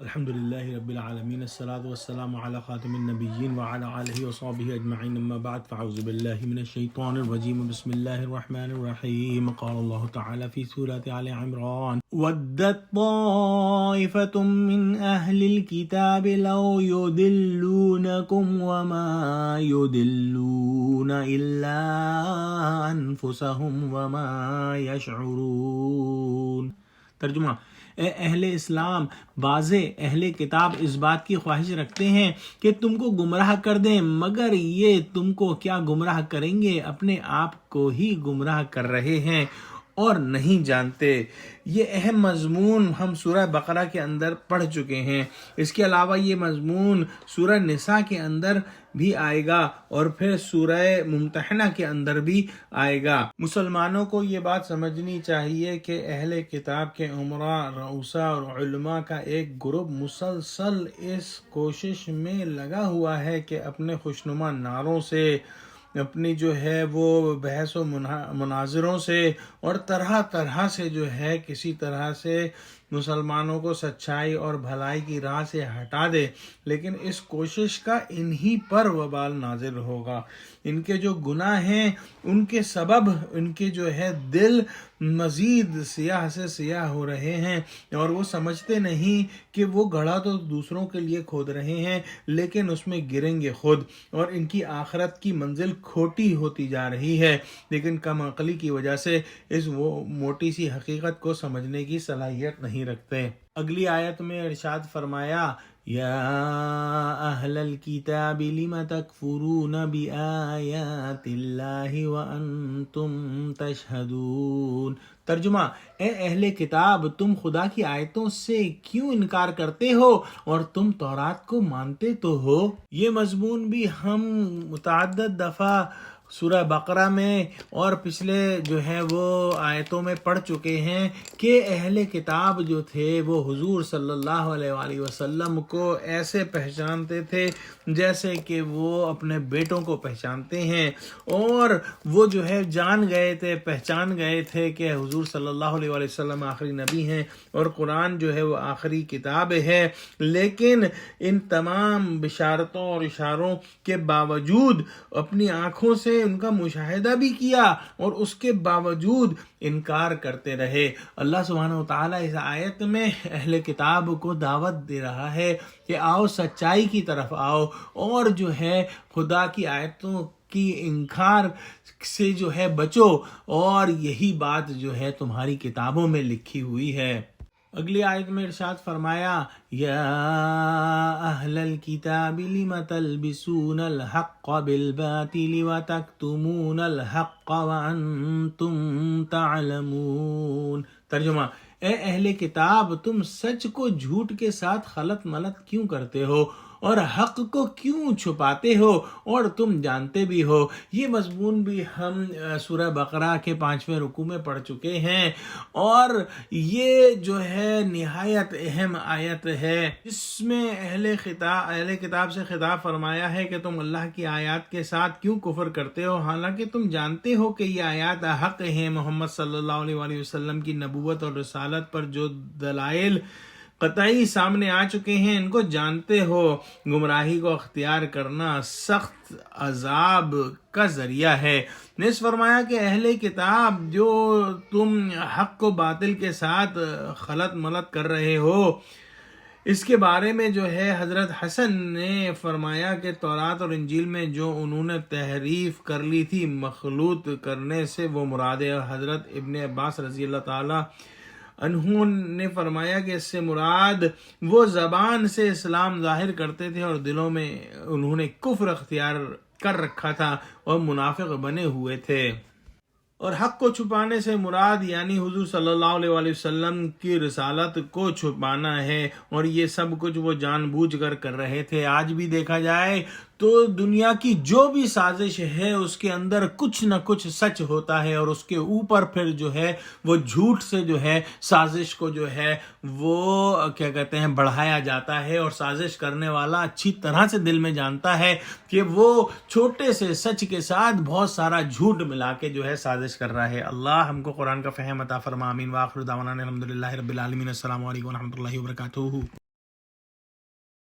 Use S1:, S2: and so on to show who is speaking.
S1: الحمد للہ رب العالمین الصلاۃ والسلام علی خاتم النبیین وعلی آلہ وصحبہ اجمعین اما بعد فاعوذ باللہ من الشیطان الرجیم بسم اللہ الرحمن الرحیم قال اللہ تعالی فی سورۃ آل عمران ودت طائفة من اہل الکتاب لو یضلونکم وما یضلون الا انفسهم وما یشعرون۔ ترجمہ: اے اہل اسلام، بعض اہل کتاب اس بات کی خواہش رکھتے ہیں کہ تم کو گمراہ کر دیں، مگر یہ تم کو کیا گمراہ کریں گے، اپنے آپ کو ہی گمراہ کر رہے ہیں اور نہیں جانتے۔ یہ اہم مضمون ہم سورہ بقرہ کے اندر پڑھ چکے ہیں۔ اس کے علاوہ یہ مضمون سورہ نساء کے اندر بھی آئے گا اور پھر سورہ ممتحنہ کے اندر بھی آئے گا۔ مسلمانوں کو یہ بات سمجھنی چاہیے کہ اہل کتاب کے عمراء، رؤساء اور علماء کا ایک گروپ مسلسل اس کوشش میں لگا ہوا ہے کہ اپنے خوشنما نعروں سے، اپنی جو ہے وہ بحث و مناظروں سے اور طرح طرح سے جو ہے کسی طرح سے مسلمانوں کو سچائی اور بھلائی کی راہ سے ہٹا دے، لیکن اس کوشش کا انہی پر وبال نازل ہوگا۔ ان کے جو گناہ ہیں ان کے سبب ان کے جو ہے دل مزید سیاہ سے سیاہ ہو رہے ہیں، اور وہ سمجھتے نہیں کہ وہ گڑھا تو دوسروں کے لیے کھود رہے ہیں لیکن اس میں گریں گے خود، اور ان کی آخرت کی منزل کھوٹی ہوتی جا رہی ہے، لیکن کم عقلی کی وجہ سے اس وہ موٹی سی حقیقت کو سمجھنے کی صلاحیت نہیں رکھتے۔ اگلی آیت میں ارشاد فرمایا: یا اہل الکتاب لم تکفرون بآیات اللہ وانتم تشہدون۔ ترجمہ: اے اہل کتاب، تم خدا کی آیتوں سے کیوں انکار کرتے ہو اور تم تورات کو مانتے تو ہو۔ یہ مضمون بھی ہم متعدد دفعہ سورہ بقرہ میں اور پچھلے جو ہے وہ آیتوں میں پڑھ چکے ہیں کہ اہل کتاب جو تھے وہ حضور صلی اللہ علیہ وآلہ وسلم کو ایسے پہچانتے تھے جیسے کہ وہ اپنے بیٹوں کو پہچانتے ہیں، اور وہ جو ہے جان گئے تھے، پہچان گئے تھے کہ حضور صلی اللہ علیہ وآلہ وسلم آخری نبی ہیں اور قرآن جو ہے وہ آخری کتاب ہے، لیکن ان تمام بشارتوں اور اشاروں کے باوجود اپنی آنکھوں سے ان کا مشاہدہ بھی کیا اور اس کے باوجود انکار کرتے رہے۔ اللہ سبحانہ وتعالیٰ اس آیت میں اہل کتاب کو دعوت دے رہا ہے کہ آؤ، سچائی کی طرف آؤ، اور جو ہے خدا کی آیتوں کی انکار سے جو ہے بچو، اور یہی بات جو ہے تمہاری کتابوں میں لکھی ہوئی ہے۔ اگلی آیت میں ارشاد فرمایا: یا اہل الکتاب لم تلبسون الحق بالباطل وتکتمون الحق وانتم تعلمون۔ ترجمہ: اے اہل کتاب، تم سچ کو جھوٹ کے ساتھ خلط ملط کیوں کرتے ہو اور حق کو کیوں چھپاتے ہو اور تم جانتے بھی ہو۔ یہ مضمون بھی ہم سورہ بقرہ کے 5ویں رکوع میں پڑھ چکے ہیں، اور یہ جو ہے نہایت اہم آیت ہے، اس میں اہل کتاب سے خطاب فرمایا ہے کہ تم اللہ کی آیات کے ساتھ کیوں کفر کرتے ہو، حالانکہ تم جانتے ہو کہ یہ آیات حق ہیں۔ محمد صلی اللہ علیہ وآلہ وسلم کی نبوت اور رسالت پر جو دلائل قطعی سامنے آ چکے ہیں ان کو جانتے ہو۔ گمراہی کو اختیار کرنا سخت عذاب کا ذریعہ ہے۔ نیز فرمایا کہ اہل کتاب، جو تم حق کو باطل کے ساتھ خلط ملط کر رہے ہو، اس کے بارے میں جو ہے حضرت حسن نے فرمایا کہ تورات اور انجیل میں جو انہوں نے تحریف کر لی تھی، مخلوط کرنے سے وہ مراد ہے۔ حضرت ابن عباس رضی اللہ تعالی انہوں نے فرمایا کہ اس سے مراد وہ زبان سے اسلام ظاہر کرتے تھے اور دلوں میں انہوں نے کفر اختیار کر رکھا تھا اور منافق بنے ہوئے تھے۔ اور حق کو چھپانے سے مراد یعنی حضور صلی اللہ علیہ وآلہ وسلم کی رسالت کو چھپانا ہے، اور یہ سب کچھ وہ جان بوجھ کر رہے تھے۔ آج بھی دیکھا جائے تو دنیا کی جو بھی سازش ہے اس کے اندر کچھ نہ کچھ سچ ہوتا ہے، اور اس کے اوپر پھر جو ہے وہ جھوٹ سے جو ہے سازش کو جو ہے وہ کیا کہتے ہیں بڑھایا جاتا ہے، اور سازش کرنے والا اچھی طرح سے دل میں جانتا ہے کہ وہ چھوٹے سے سچ کے ساتھ بہت سارا جھوٹ ملا کے جو ہے سازش کر رہا ہے۔ اللہ ہم کو قرآن کا فہم عطا فرما، آمین۔ وآخر دعوانا الحمدللہ رب العالمین۔ السلام علیکم ورحمۃ اللہ وبرکاتہ۔